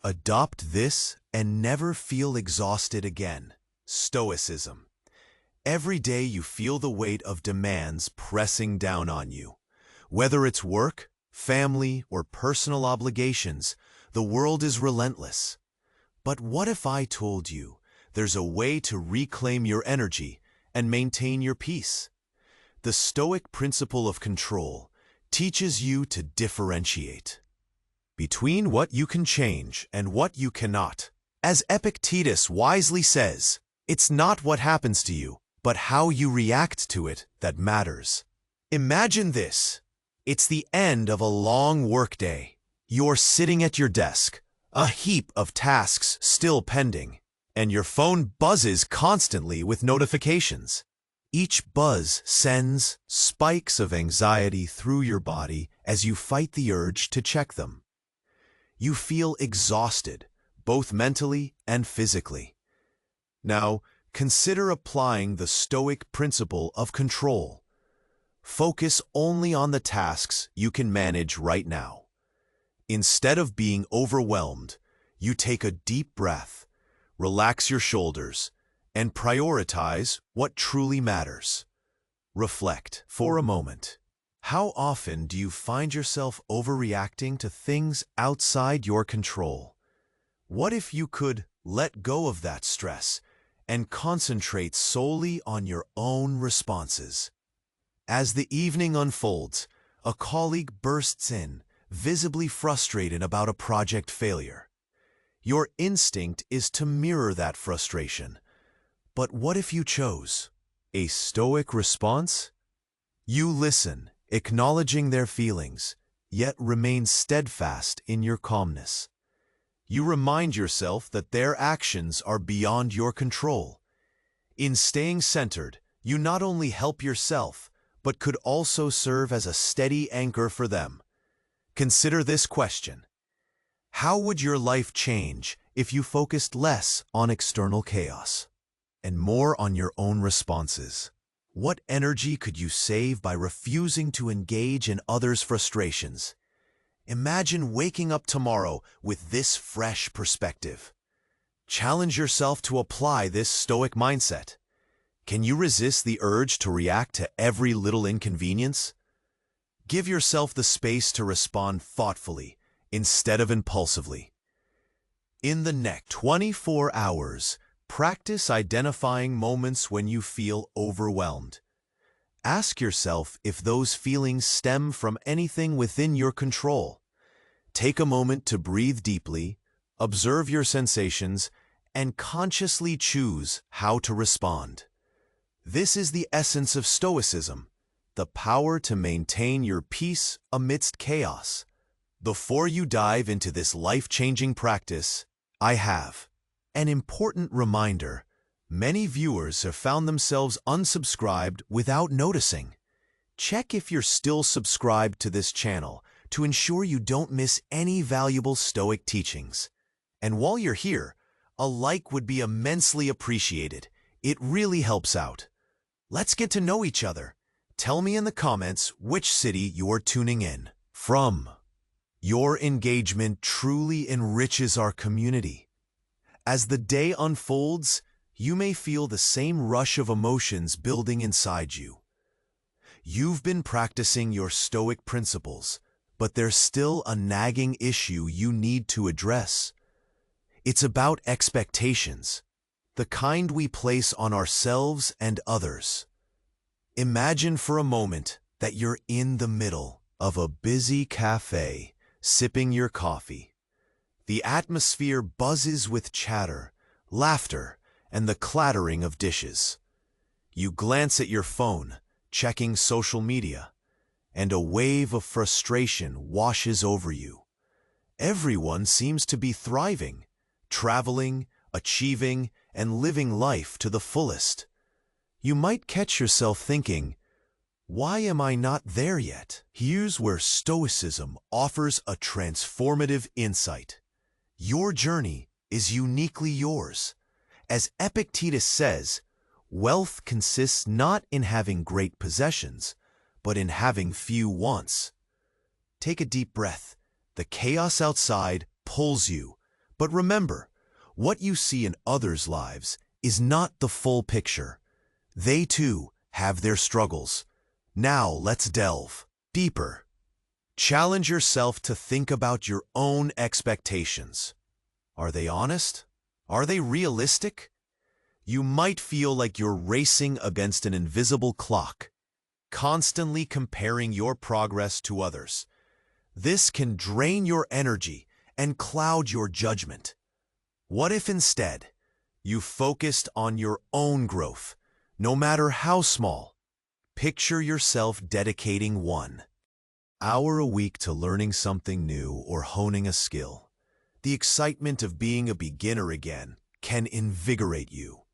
Adopt this and never feel exhausted again. Stoicism. Every day you feel the weight of demands pressing down on you. Whether it's work, family, or personal obligations, the world is relentless. But what if I told you there's a way to reclaim your energy and maintain your peace? The Stoic principle of control teaches you to differentiate between what you can change and what you cannot. As Epictetus wisely says, it's not what happens to you, but how you react to it that matters. Imagine this. It's the end of a long workday. You're sitting at your desk, a heap of tasks still pending, and your phone buzzes constantly with notifications. Each buzz sends spikes of anxiety through your body as you fight the urge to check them. You feel exhausted, both mentally and physically. Now, consider applying the Stoic principle of control. Focus only on the tasks you can manage right now. Instead of being overwhelmed, you take a deep breath, relax your shoulders, and prioritize what truly matters. Reflect for a moment. How often do you find yourself overreacting to things outside your control? What if you could let go of that stress and concentrate solely on your own responses? As the evening unfolds, a colleague bursts in, visibly frustrated about a project failure. Your instinct is to mirror that frustration. But what if you chose a Stoic response? You listen, acknowledging their feelings, yet remain steadfast in your calmness. You remind yourself that their actions are beyond your control. In staying centered, you not only help yourself, but could also serve as a steady anchor for them. Consider this question. How would your life change if you focused less on external chaos and more on your own responses? What energy could you save by refusing to engage in others' frustrations? Imagine waking up tomorrow with this fresh perspective. Challenge yourself to apply this Stoic mindset. Can you resist the urge to react to every little inconvenience? Give yourself the space to respond thoughtfully instead of impulsively. In the next 24 hours, practice identifying moments when you feel overwhelmed. Ask yourself if those feelings stem from anything within your control. Take a moment to breathe deeply, observe your sensations, and consciously choose how to respond. This is the essence of Stoicism, the power to maintain your peace amidst chaos. Before you dive into this life-changing practice, I have an important reminder. Many viewers have found themselves unsubscribed without noticing. Check if you're still subscribed to this channel to ensure you don't miss any valuable Stoic teachings. And while you're here, a like would be immensely appreciated. It really helps out. Let's get to know each other. Tell me in the comments which city you're tuning in from. Your engagement truly enriches our community. As the day unfolds, you may feel the same rush of emotions building inside you. You've been practicing your Stoic principles, but there's still a nagging issue you need to address. It's about expectations, the kind we place on ourselves and others. Imagine for a moment that you're in the middle of a busy cafe, sipping your coffee. The atmosphere buzzes with chatter, laughter, and the clattering of dishes. You glance at your phone, checking social media, and a wave of frustration washes over you. Everyone seems to be thriving, traveling, achieving, and living life to the fullest. You might catch yourself thinking, why am I not there yet? Here's where Stoicism offers a transformative insight. Your journey is uniquely yours. As Epictetus says, wealth consists not in having great possessions, but in having few wants. Take a deep breath. The chaos outside pulls you, But remember, what you see in others' lives is not the full picture. They too have their struggles. Now let's delve deeper. Challenge yourself to think about your own expectations. Are they honest? Are they realistic? You might feel like you're racing against an invisible clock, constantly comparing your progress to others. This can drain your energy and cloud your judgment. What if instead you focused on your own growth, no matter how small? Picture yourself dedicating 1 hour a week to learning something new or honing a skill. The excitement of being a beginner again can invigorate you.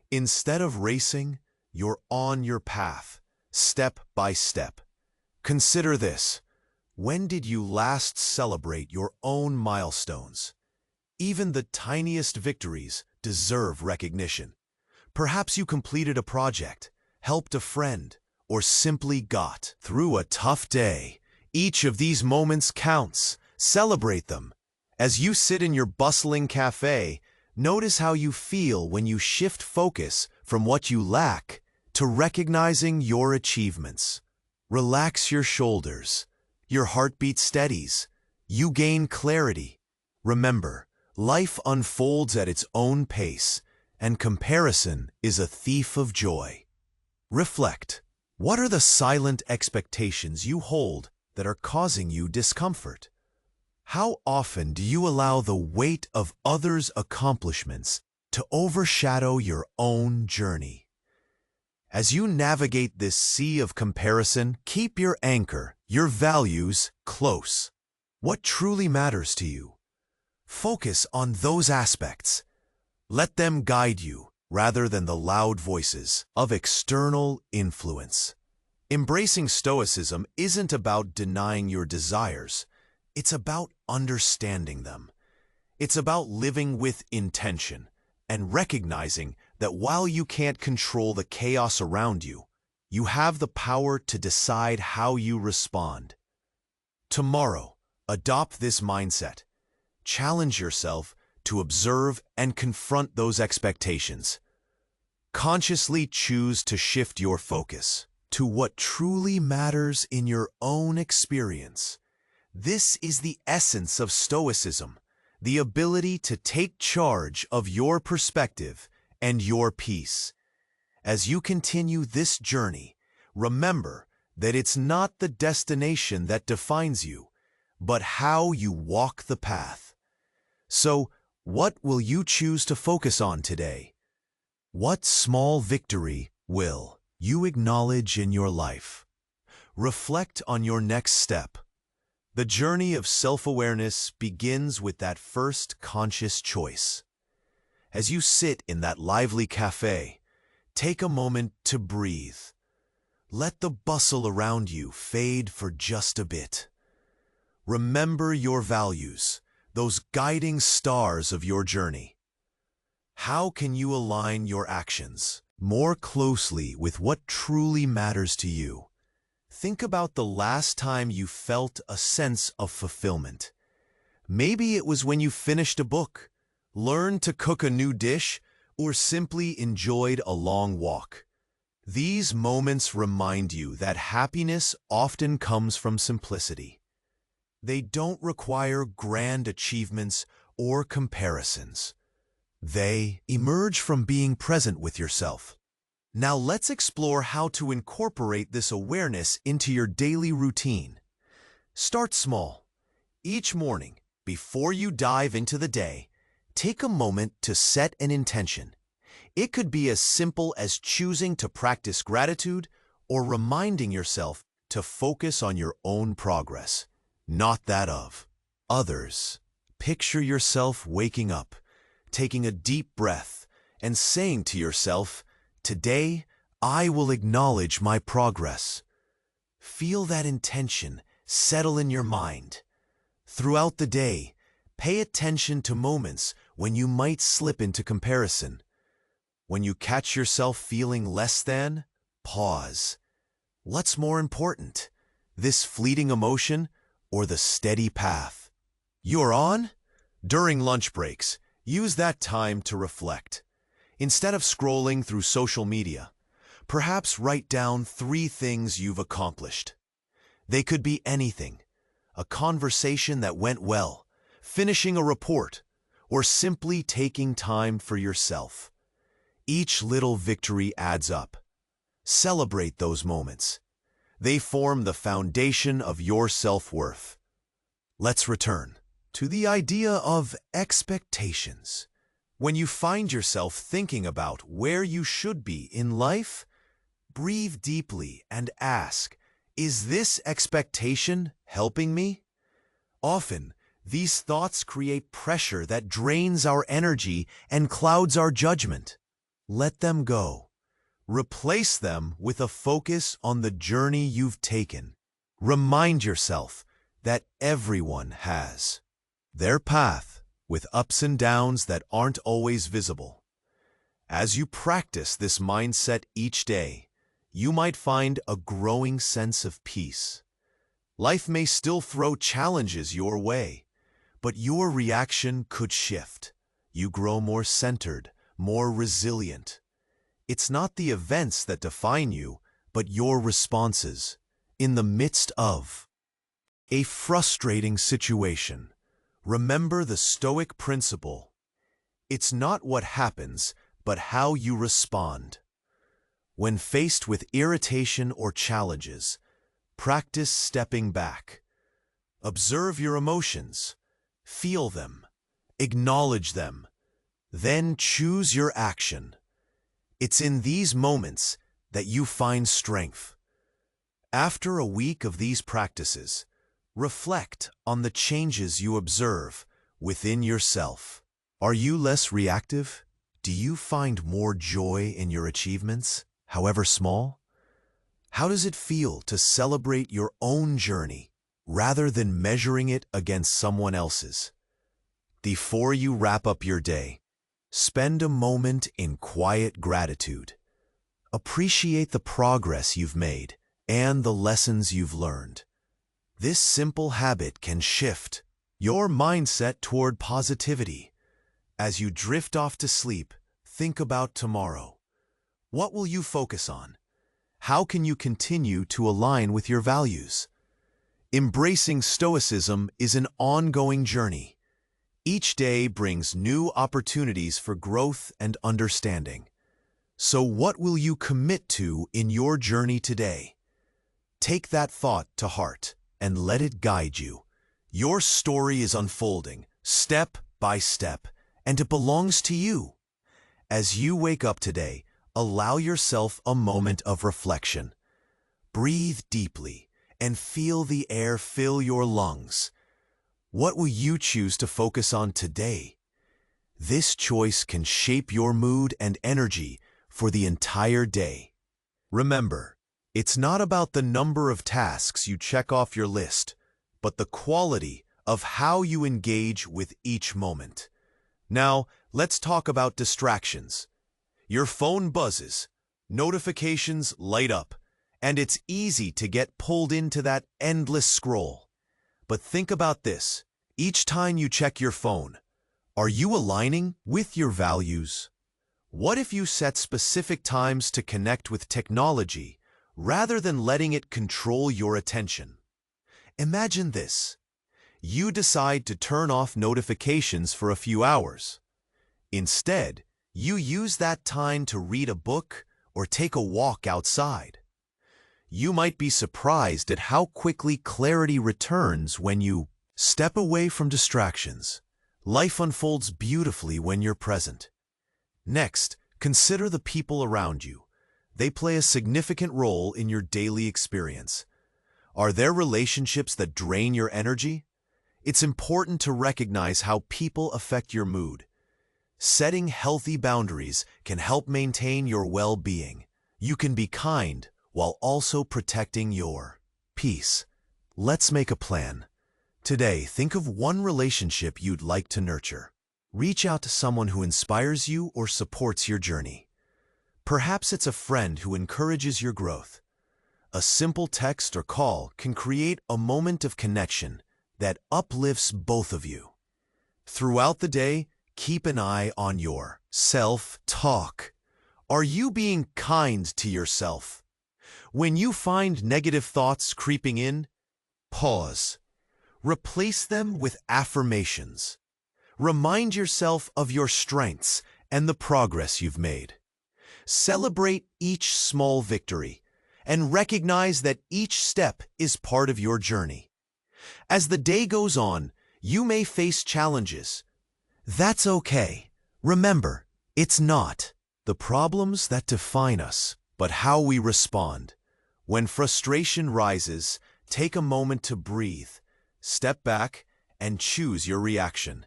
Instead of racing, you're on your path, step by step. Consider this. When did you last celebrate your own milestones? Even the tiniest victories deserve recognition. Perhaps you completed a project, helped a friend, or simply got through a tough day. Each of these moments counts. Celebrate them. As you sit in your bustling cafe, notice how you feel when you shift focus from what you lack to recognizing your achievements. Relax your shoulders. Your heartbeat steadies. You gain clarity. Remember, life unfolds at its own pace, and comparison is a thief of joy. Reflect. What are the silent expectations you hold that are causing you discomfort? How often do you allow the weight of others' accomplishments to overshadow your own journey? As you navigate this sea of comparison, keep your anchor, your values, close. What truly matters to you? Focus on those aspects. Let them guide you rather than the loud voices of external influence. Embracing Stoicism isn't about denying your desires. It's about understanding them. It's about living with intention and recognizing that while you can't control the chaos around you, you have the power to decide how you respond. Tomorrow, adopt this mindset. Challenge yourself to observe and confront those expectations. Consciously choose to shift your focus to what truly matters in your own experience. This is the essence of Stoicism, the ability to take charge of your perspective and your peace. As you continue this journey, remember that it's not the destination that defines you, but how you walk the path. So, what will you choose to focus on today? What small victory will you acknowledge in your life? Reflect on your next step. The journey of self-awareness begins with that first conscious choice. As you sit in that lively cafe, take a moment to breathe. Let the bustle around you fade for just a bit. Remember your values, those guiding stars of your journey. How can you align your actions more closely with what truly matters to you? Think about the last time you felt a sense of fulfillment. Maybe it was when you finished a book, learned to cook a new dish, or simply enjoyed a long walk. These moments remind you that happiness often comes from simplicity. They don't require grand achievements or comparisons. They emerge from being present with yourself. Now let's explore how to incorporate this awareness into your daily routine. Start small. Each morning, before you dive into the day, take a moment to set an intention. It could be as simple as choosing to practice gratitude or reminding yourself to focus on your own progress, not that of others. Picture yourself waking up, taking a deep breath, and saying to yourself, "Today, I will acknowledge my progress." Feel that intention settle in your mind. Throughout the day, pay attention to moments when you might slip into comparison. When you catch yourself feeling less than, pause. What's more important, this fleeting emotion or the steady path you're on? During lunch breaks, use that time to reflect. Instead of scrolling through social media, perhaps write down 3 things you've accomplished. They could be anything: a conversation that went well, finishing a report, or simply taking time for yourself. Each little victory adds up. Celebrate those moments. They form the foundation of your self-worth. Let's return to the idea of expectations. When you find yourself thinking about where you should be in life, breathe deeply and ask, is this expectation helping me? Often, these thoughts create pressure that drains our energy and clouds our judgment. Let them go. Replace them with a focus on the journey you've taken. Remind yourself that everyone has their path, with ups and downs that aren't always visible. As you practice this mindset each day, you might find a growing sense of peace. Life may still throw challenges your way, but your reaction could shift. You grow more centered, more resilient. It's not the events that define you, but your responses. In the midst of a frustrating situation, remember the Stoic principle. It's not what happens, but how you respond. When faced with irritation or challenges, practice stepping back. Observe your emotions. Feel them. Acknowledge them. Then choose your action. It's in these moments that you find strength. After a week of these practices, reflect on the changes you observe within yourself. Are you less reactive? Do you find more joy in your achievements, however small? How does it feel to celebrate your own journey rather than measuring it against someone else's? Before you wrap up your day, spend a moment in quiet gratitude. Appreciate the progress you've made and the lessons you've learned. This simple habit can shift your mindset toward positivity. As you drift off to sleep, think about tomorrow. What will you focus on? How can you continue to align with your values? Embracing Stoicism is an ongoing journey. Each day brings new opportunities for growth and understanding. So what will you commit to in your journey today? Take that thought to heart and let it guide you. Your story is unfolding, step by step, and it belongs to you. As you wake up today, allow yourself a moment of reflection. Breathe deeply and feel the air fill your lungs. What will you choose to focus on today? This choice can shape your mood and energy for the entire day. Remember, it's not about the number of tasks you check off your list, but the quality of how you engage with each moment. Now, let's talk about distractions. Your phone buzzes, notifications light up, and it's easy to get pulled into that endless scroll. But think about this. Each time you check your phone, are you aligning with your values? What if you set specific times to connect with technology rather than letting it control your attention? Imagine this. You decide to turn off notifications for a few hours. Instead, you use that time to read a book or take a walk outside. You might be surprised at how quickly clarity returns when you step away from distractions. Life unfolds beautifully when you're present. Next, consider the people around you. They play a significant role in your daily experience. Are there relationships that drain your energy? It's important to recognize how people affect your mood. Setting healthy boundaries can help maintain your well-being. You can be kind while also protecting your peace. Let's make a plan. Today, think of one relationship you'd like to nurture. Reach out to someone who inspires you or supports your journey. Perhaps it's a friend who encourages your growth. A simple text or call can create a moment of connection that uplifts both of you. Throughout the day, keep an eye on your self-talk. Are you being kind to yourself? When you find negative thoughts creeping in, pause. Replace them with affirmations. Remind yourself of your strengths and the progress you've made. Celebrate each small victory and recognize that each step is part of your journey. As the day goes on, you may face challenges. That's okay. Remember, it's not the problems that define us, but how we respond. When frustration rises, take a moment to breathe, step back, and choose your reaction.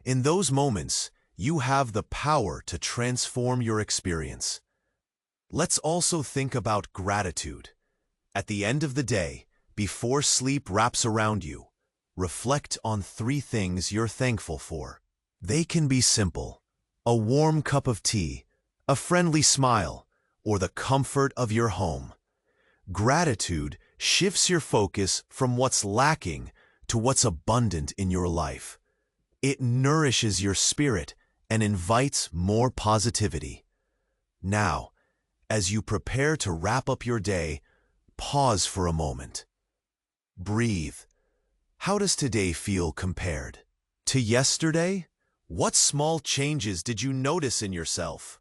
In those moments, you have the power to transform your experience. Let's also think about gratitude. At the end of the day, before sleep wraps around you, reflect on 3 things you're thankful for. They can be simple: a warm cup of tea, a friendly smile, or the comfort of your home. Gratitude shifts your focus from what's lacking to what's abundant in your life. It nourishes your spirit and invites more positivity. Now, as you prepare to wrap up your day, pause for a moment. Breathe. How does today feel compared to yesterday? What small changes did you notice in yourself?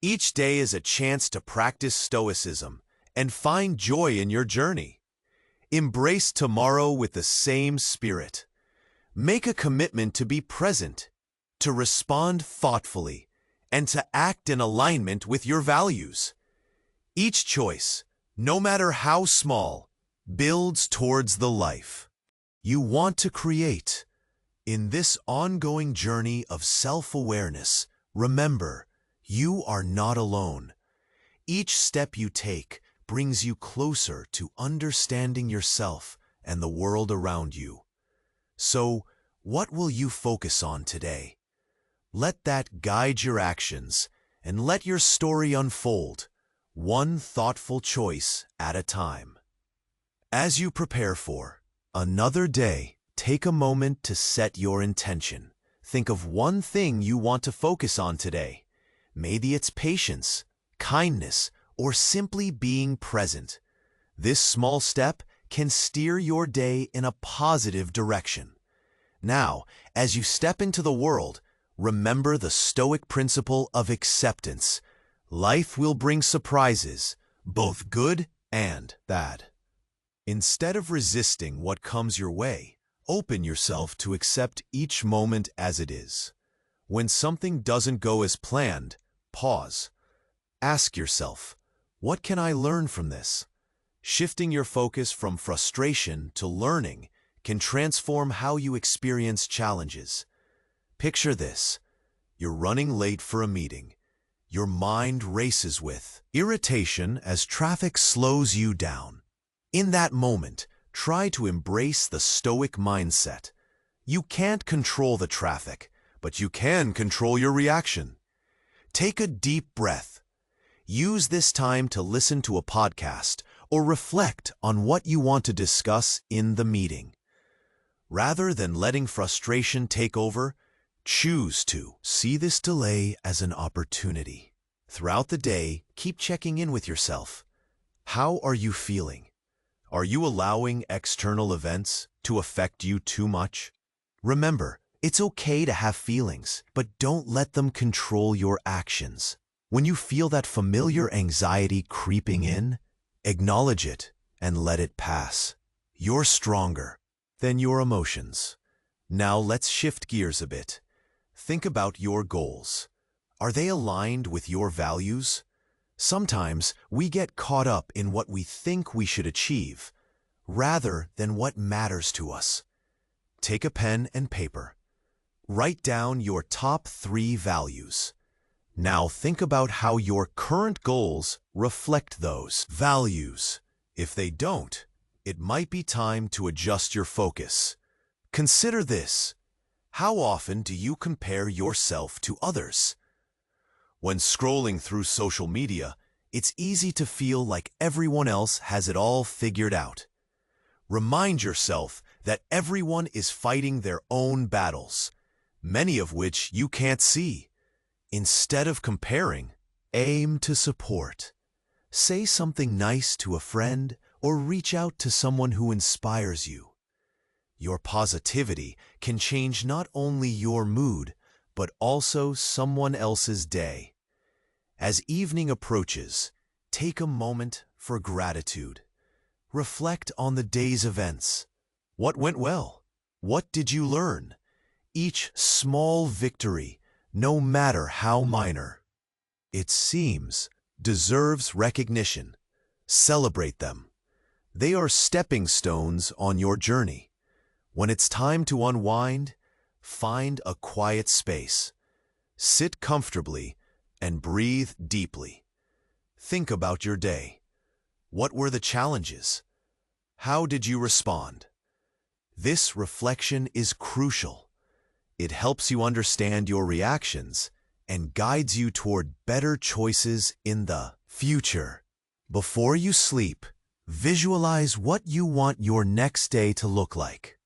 Each day is a chance to practice Stoicism and find joy in your journey. Embrace tomorrow with the same spirit. Make a commitment to be present, to respond thoughtfully, and to act in alignment with your values. Each choice, no matter how small, builds towards the life you want to create. In this ongoing journey of self-awareness, remember, you are not alone. Each step you take brings you closer to understanding yourself and the world around you. So, what will you focus on today? Let that guide your actions and let your story unfold, one thoughtful choice at a time. As you prepare for another day, take a moment to set your intention. Think of one thing you want to focus on today. Maybe it's patience, kindness, or simply being present. This small step can steer your day in a positive direction. Now, as you step into the world, remember the Stoic principle of acceptance. Life will bring surprises, both good and bad. Instead of resisting what comes your way, open yourself to accept each moment as it is. When something doesn't go as planned, pause. Ask yourself, what can I learn from this? Shifting your focus from frustration to learning can transform how you experience challenges. Picture this. You're running late for a meeting. Your mind races with irritation as traffic slows you down. In that moment, try to embrace the Stoic mindset. You can't control the traffic, but you can control your reaction. Take a deep breath. Use this time to listen to a podcast or reflect on what you want to discuss in the meeting. Rather than letting frustration take over, choose to see this delay as an opportunity. Throughout the day, keep checking in with yourself. How are you feeling? Are you allowing external events to affect you too much? Remember, it's okay to have feelings, but don't let them control your actions. When you feel that familiar anxiety creeping in, acknowledge it and let it pass. You're stronger than your emotions. Now let's shift gears a bit. Think about your goals. Are they aligned with your values? Sometimes we get caught up in what we think we should achieve, rather than what matters to us. Take a pen and paper. Write down your top 3 values. Now think about how your current goals reflect those values. If they don't, it might be time to adjust your focus. Consider this. How often do you compare yourself to others? When scrolling through social media, it's easy to feel like everyone else has it all figured out. Remind yourself that everyone is fighting their own battles. many of which you can't see. Instead of comparing, aim to support. Say something nice to a friend or reach out to someone who inspires you. Your positivity can change not only your mood, but also someone else's day. As evening approaches, take a moment for gratitude. Reflect on the day's events. What went well? What did you learn? Each small victory, no matter how minor, it seems, deserves recognition. Celebrate them. They are stepping stones on your journey. When it's time to unwind, find a quiet space. Sit comfortably and breathe deeply. Think about your day. What were the challenges? How did you respond? This reflection is crucial. It helps you understand your reactions and guides you toward better choices in the future. Before you sleep, visualize what you want your next day to look like.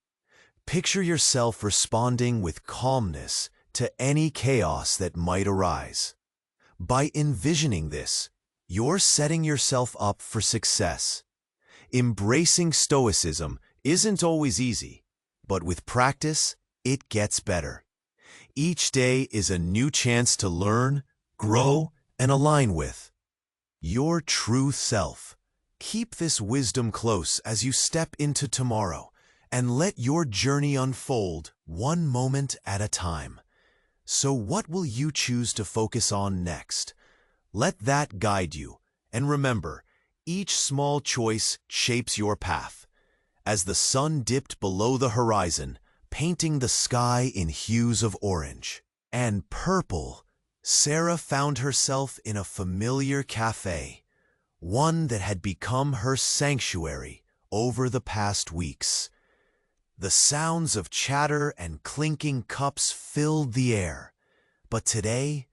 Picture yourself responding with calmness to any chaos that might arise. By envisioning this, you're setting yourself up for success. Embracing Stoicism isn't always easy, but with practice, it gets better. Each day is a new chance to learn, grow, and align with your true self. Keep this wisdom close as you step into tomorrow, and let your journey unfold one moment at a time. So what will you choose to focus on next? Let that guide you, and remember, each small choice shapes your path. As the sun dipped below the horizon, painting the sky in hues of orange and purple, Sarah found herself in a familiar cafe, one that had become her sanctuary over the past weeks. The sounds of chatter and clinking cups filled the air, but today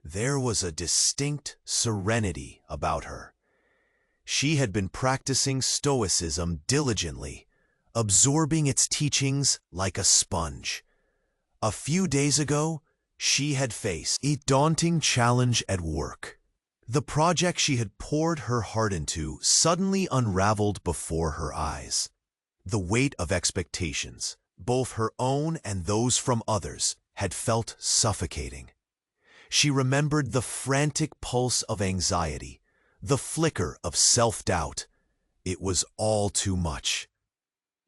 there was a distinct serenity about her. She had been practicing Stoicism diligently, absorbing its teachings like a sponge. A few days ago, she had faced a daunting challenge at work. The project she had poured her heart into suddenly unraveled before her eyes. The weight of expectations, both her own and those from others, had felt suffocating. She remembered the frantic pulse of anxiety, the flicker of self-doubt. It was all too much.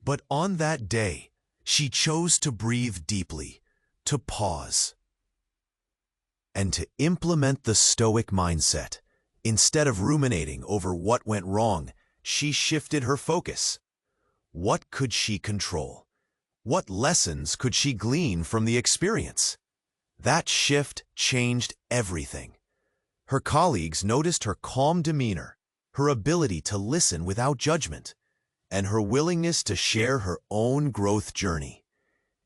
But on that day, she chose to breathe deeply, to pause, and to implement the Stoic mindset. Instead of ruminating over what went wrong, she shifted her focus. What could she control? What lessons could she glean from the experience? That shift changed everything. Her colleagues noticed her calm demeanor, her ability to listen without judgment, and her willingness to share her own growth journey.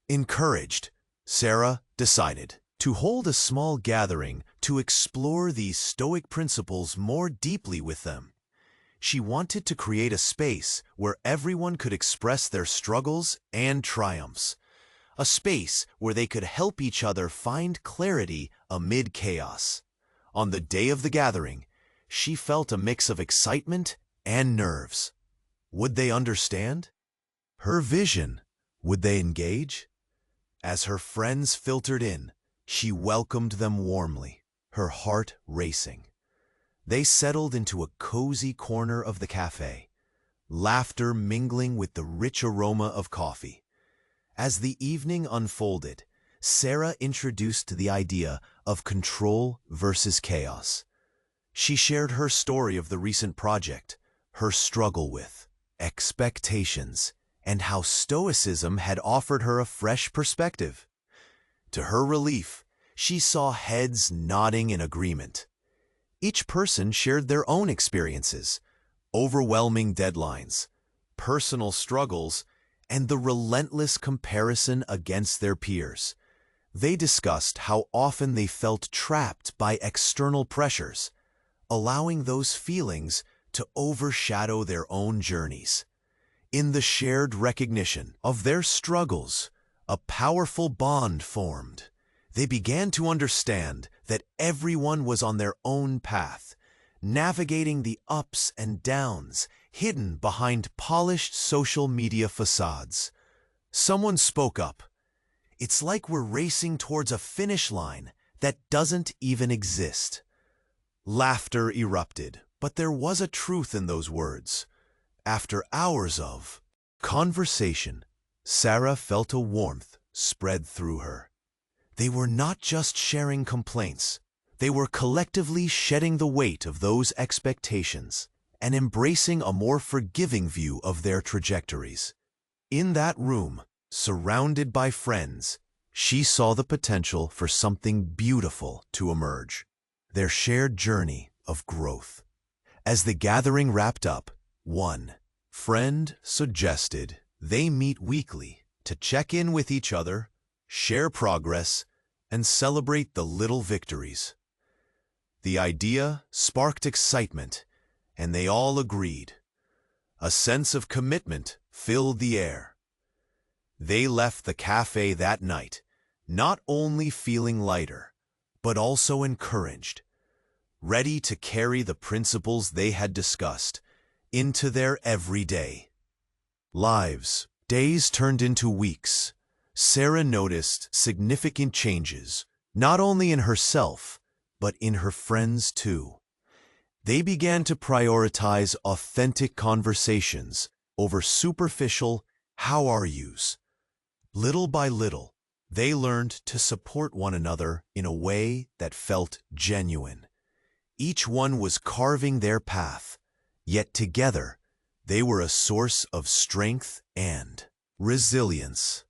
Encouraged, Sarah decided to hold a small gathering to explore these Stoic principles more deeply with them. She wanted to create a space where everyone could express their struggles and triumphs, a space where they could help each other find clarity amid chaos. On the day of the gathering, she felt a mix of excitement and nerves. Would they understand her vision? Would they engage? As her friends filtered in, she welcomed them warmly, her heart racing. They settled into a cozy corner of the cafe, laughter mingling with the rich aroma of coffee. As the evening unfolded, Sarah introduced the idea of control versus chaos. She shared her story of the recent project, her struggle with expectations, and how Stoicism had offered her a fresh perspective. To her relief, she saw heads nodding in agreement. Each person shared their own experiences, overwhelming deadlines, personal struggles, and the relentless comparison against their peers. They discussed how often they felt trapped by external pressures, allowing those feelings to overshadow their own journeys. In the shared recognition of their struggles, A powerful bond formed. They began to understand that everyone was on their own path, navigating the ups and downs hidden behind polished social media facades. Someone spoke up. It's like we're racing towards a finish line that doesn't even exist. Laughter erupted, but there was a truth in those words. After hours of conversation, Sarah felt a warmth spread through her. They were not just sharing complaints. They were collectively shedding the weight of those expectations and embracing a more forgiving view of their trajectories. In that room, surrounded by friends, she saw the potential for something beautiful to emerge, their shared journey of growth. As the gathering wrapped up, one friend suggested they meet weekly to check in with each other, share progress, and celebrate the little victories. The idea sparked excitement, and they all agreed. A sense of commitment filled the air. They left the cafe that night, not only feeling lighter, but also encouraged, ready to carry the principles they had discussed into their everyday lives. Days turned into weeks. Sarah noticed significant changes, not only in herself, but in her friends too. They began to prioritize authentic conversations over superficial "how are yous?" Little by little, they learned to support one another in a way that felt genuine. Each one was carving their path, yet together they were a source of strength and resilience.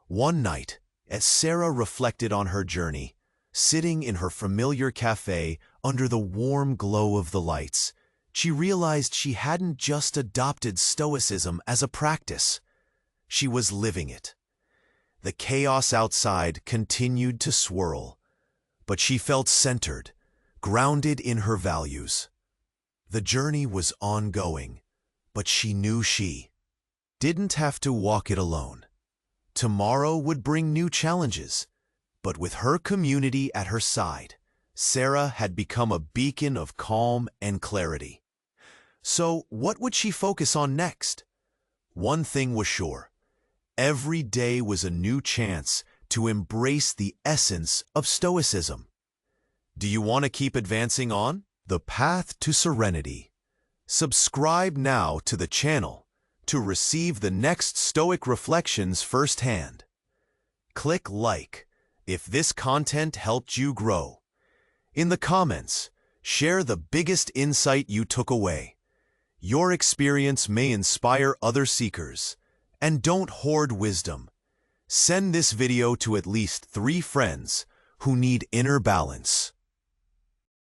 One night, as Sarah reflected on her journey, sitting in her familiar cafe under the warm glow of the lights, she realized she hadn't just adopted Stoicism as a practice. She was living it. The chaos outside continued to swirl, but she felt centered, grounded in her values. The journey was ongoing, but she knew she didn't have to walk it alone. Tomorrow would bring new challenges, but with her community at her side, Sarah had become a beacon of calm and clarity. So what would she focus on next? One thing was sure. Every day was a new chance to embrace the essence of Stoicism. Do you want to keep advancing on the path to serenity? Subscribe now to the channel to receive the next Stoic reflections firsthand. Click like if this content helped you grow. In the comments, share the biggest insight you took away. Your experience may inspire other seekers. And don't hoard wisdom. Send this video to at least 3 friends who need inner balance.